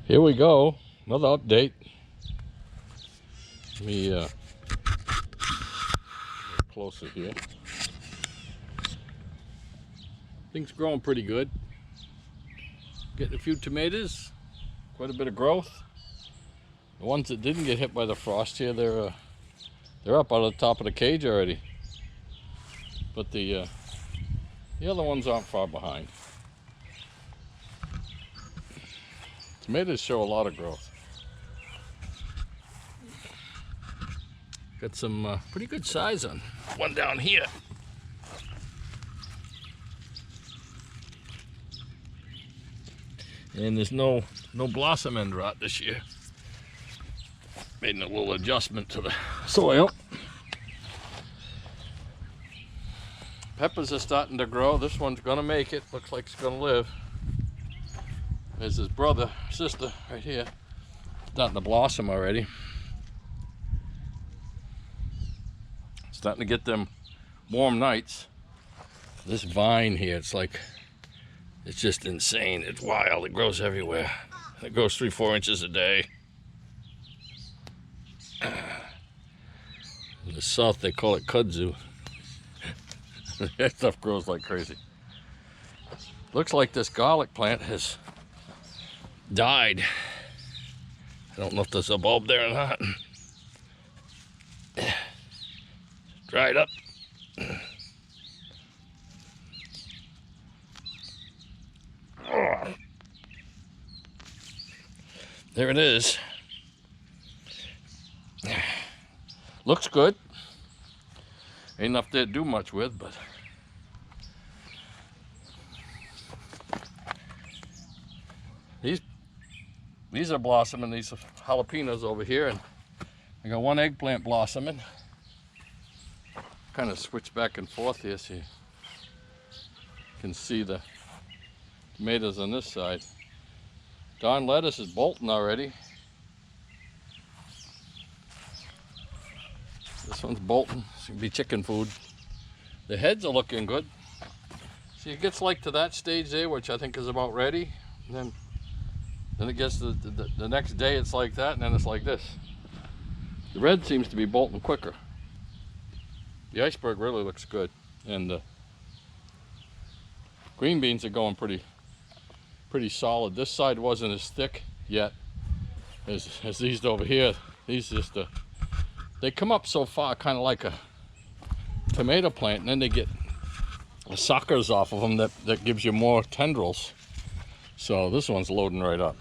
Here we go, another update. Let me get closer here. Things growing pretty good. Getting a few tomatoes, quite a bit of growth. The ones that didn't get hit by the frost here, they're up out of the top of the cage already. But the other ones aren't far behind. Tomatoes show a lot of growth. Got some pretty good size on one down here. And there's no blossom end rot this year. Made a little adjustment to the soil. Peppers are starting to grow. This one's gonna make it. Looks like it's gonna live. There's his brother, sister right here. Starting to blossom already. Starting to get them warm nights. This vine here, it's just insane. It's wild. It grows everywhere. It grows 3-4 inches a day. In the south, they call it kudzu. That stuff grows like crazy. Looks like this garlic plant has died. I don't know if there's a bulb there or not. Dried up. There it is. Looks good. Ain't enough there to do much with, but these are blossoming. These are jalapenos over here, and I got one eggplant blossoming. Kind of switch back and forth here so you can see the tomatoes on this side. Darn lettuce is bolting already. This one's bolting. It's gonna be chicken food. The heads are looking good. See, it gets like to that stage there, which I think is about ready. And then it gets to the next day, it's like that, and then it's like this. The red seems to be bolting quicker. The iceberg really looks good, and the green beans are going pretty solid. This side wasn't as thick yet as these over here. These just they come up so far, kind of like a tomato plant, and then they get suckers off of them that gives you more tendrils. So this one's loading right up.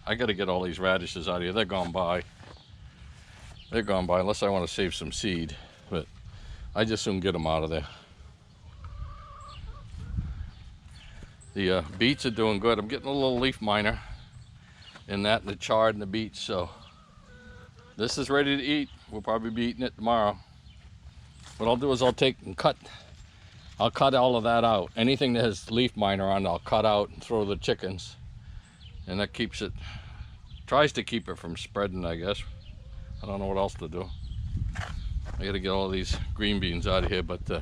I got to get all these radishes out of here. They're gone by. They're gone by unless I want to save some seed, but I just soon get them out of there. The beets are doing good. I'm getting a little leaf miner in that, and the chard and the beets. So this is ready to eat. We'll probably be eating it tomorrow. What I'll do is I'll cut all of that out. Anything that has leaf miner on, I'll cut out and throw the chickens. And that keeps it, tries to keep it from spreading, I guess. I don't know what else to do. I gotta get all these green beans out of here, but the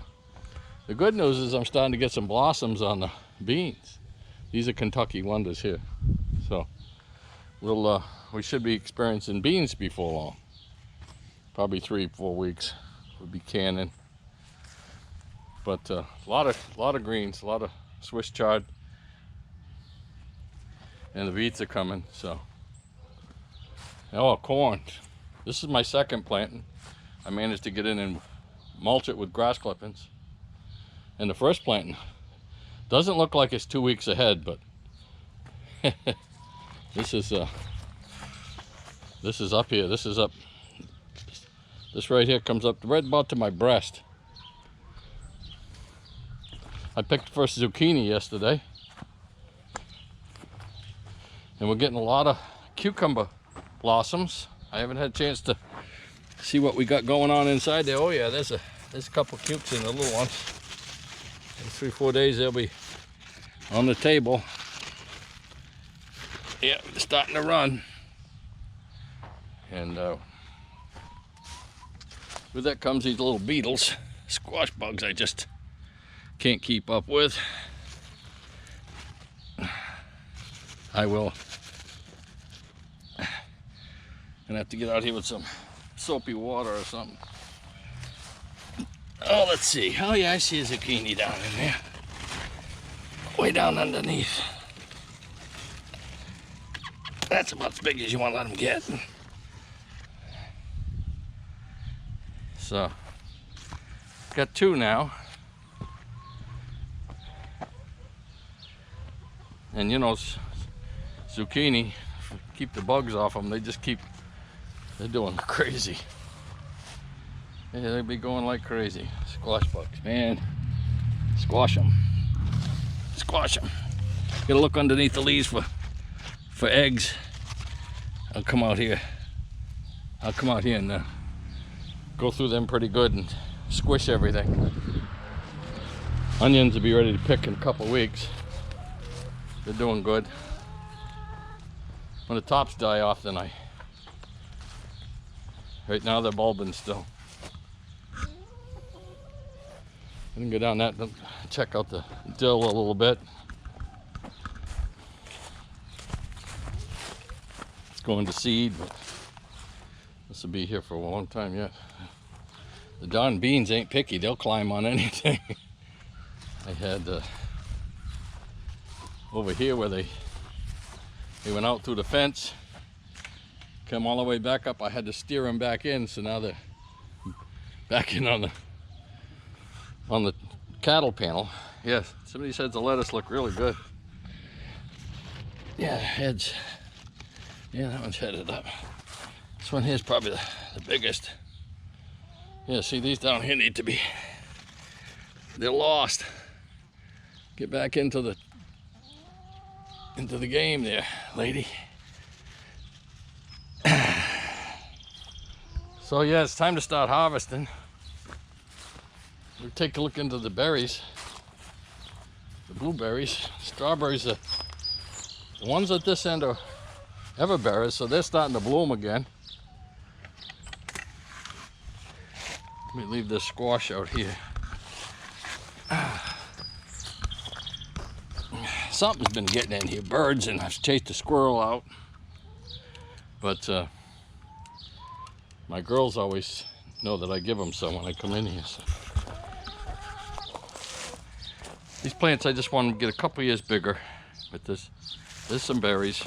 good news is I'm starting to get some blossoms on the beans. These are Kentucky Wonders here. So we should be experiencing beans before long. Probably 3-4 weeks would be canning. But a lot of greens, a lot of Swiss chard, and the beets are coming. So, oh, corn. This is my second planting. I managed to get in and mulch it with grass clippings. And the first planting doesn't look like it's 2 weeks ahead, but this is up here. This is up. This right here comes up right about to my breast. I picked the first zucchini yesterday, and we're getting a lot of cucumber blossoms. I haven't had a chance to see what we got going on inside there. Oh yeah, there's a couple cukes in the little ones. In 3-4 days they'll be on the table. Yeah, they're starting to run. And with that comes these little beetles, squash bugs I just can't keep up with. I will Gonna have to get out here with some soapy water or something. Oh, let's see. Oh yeah, I see a zucchini down in there. Way down underneath. That's about as big as you want to let them get. So, got two now. And you know, zucchini, keep the bugs off them, they're doing crazy. Yeah, they'll be going like crazy. Squash bugs, man. Squash them. Squash them. Gotta look underneath the leaves for eggs. I'll come out here and go through them pretty good and squish everything. Onions will be ready to pick in a couple weeks. They're doing good. When the tops die off, then right now they're bulbing still. I can go down that and check out the dill a little bit. It's going to seed, but this will be here for a long time yet. The darn beans ain't picky, they'll climb on anything. I had over here where they went out through the fence, come all the way back up. I had to steer them back in, so now they're back in on the cattle panel. Yes, somebody said the lettuce look really good. Yeah, heads. Yeah, that one's headed up. This one here's probably the biggest. Yeah, see, these down here need to be, they're lost. Get back into the game there, lady. So yeah, it's time to start harvesting. We'll take a look into the berries, the blueberries. Strawberries, the ones at this end are everberries, so they're starting to bloom again. Let me leave this squash out here. Something's been getting in here, birds, and I've chased a squirrel out. But my girls always know that I give them some when I come in here. So. These plants, I just want them to get a couple years bigger. With this, there's some berries.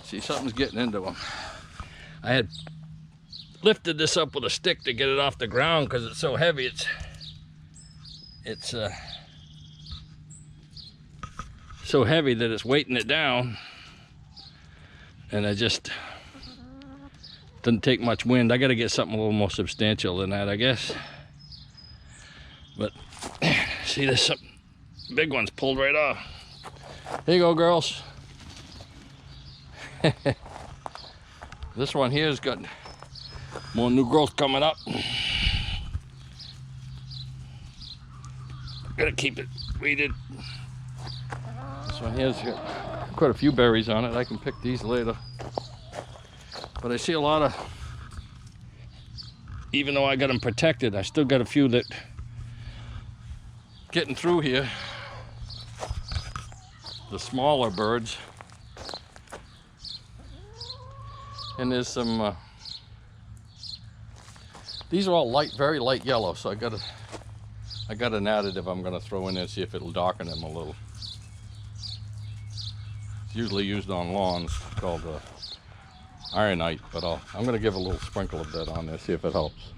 See, something's getting into them. I had lifted this up with a stick to get it off the ground because it's so heavy. It's so heavy that it's weighting it down, and I just doesn't take much wind. I got to get something a little more substantial than that, I guess. But see, there's some big ones pulled right off. Here you go, girls. This one here's got more new growth coming up. Gotta keep it weeded. This one here's got quite a few berries on it. I can pick these later. But I see a lot of, even though I got them protected, I still got a few that getting through here. The smaller birds. And there's some, these are all light, very light yellow, so I got an additive I'm gonna throw in there, see if it'll darken them a little. It's usually used on lawns, called ironite, but I'm gonna give a little sprinkle of that on there, see if it helps.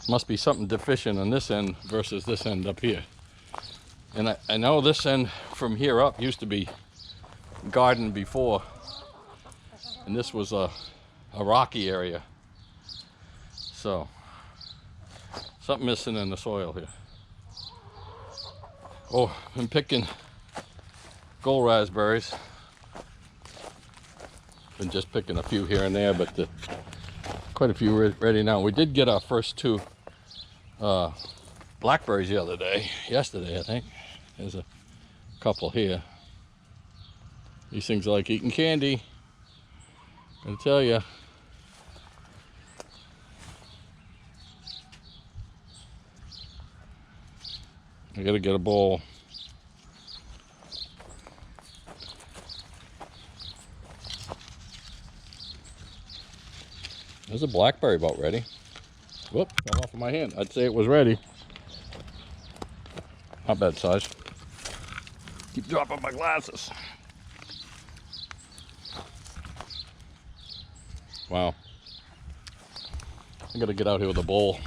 Must be something deficient on this end versus this end up here. And I know this end from here up used to be garden before, and this was a rocky area. So, something missing in the soil here. Oh, I'm picking gold raspberries. Been just picking a few here and there, but quite a few ready now. We did get our first two blackberries the other day, yesterday I think. There's a couple here. These things are like eating candy, I tell you. I gotta get a bowl. There's a blackberry about ready. Whoop, fell off of my hand. I'd say it was ready. Not bad size. Keep dropping my glasses. Wow. I gotta get out here with a bowl.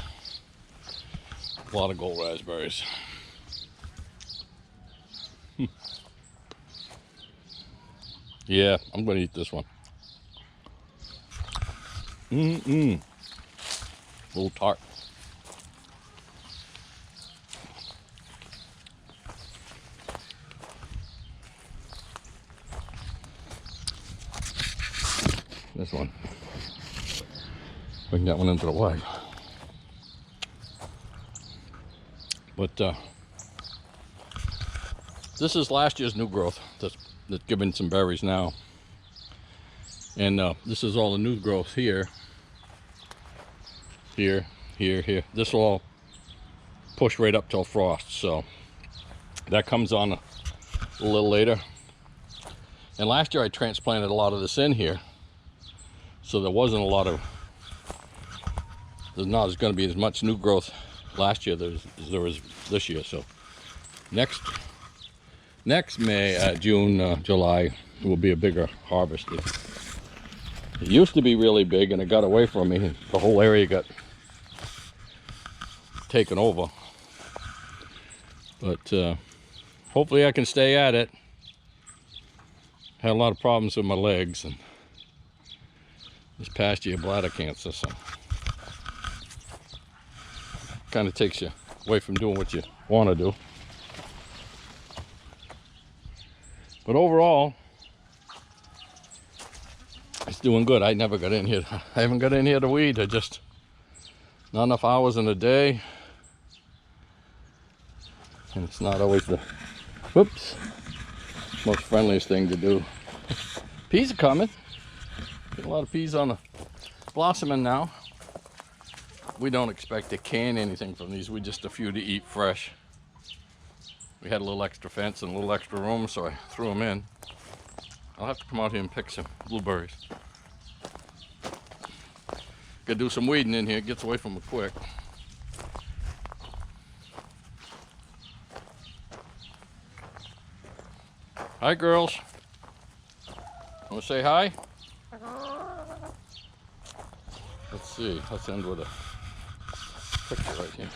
A lot of gold raspberries. Yeah, I'm gonna eat this one. A little tart. This one. We can get one into the way. But this is last year's new growth that's giving some berries now. And this is all the new growth here. Here. This will all push right up till frost. So that comes on a little later. And last year I transplanted a lot of this in here. So there wasn't a lot of, there's not going to be as much new growth last year as there was this year. So next May, June, July will be a bigger harvest. It used to be really big and it got away from me. The whole area got taken over. But hopefully I can stay at it. Had a lot of problems with my legs and this past year bladder cancer, so kind of takes you away from doing what you want to do. But overall, it's doing good. I never got in here. I haven't got in here to weed. I just, not enough hours in a day. And it's not always the, whoops, most friendliest thing to do. Peas are coming. Get a lot of peas on the blossoming now. We don't expect to can anything from these. We just a few to eat fresh. We had a little extra fence and a little extra room, so I threw them in. I'll have to come out here and pick some blueberries. Gotta do some weeding in here. It gets away from me quick. Hi, girls. Want to say hi? Let's see. Let's end with a picture right here.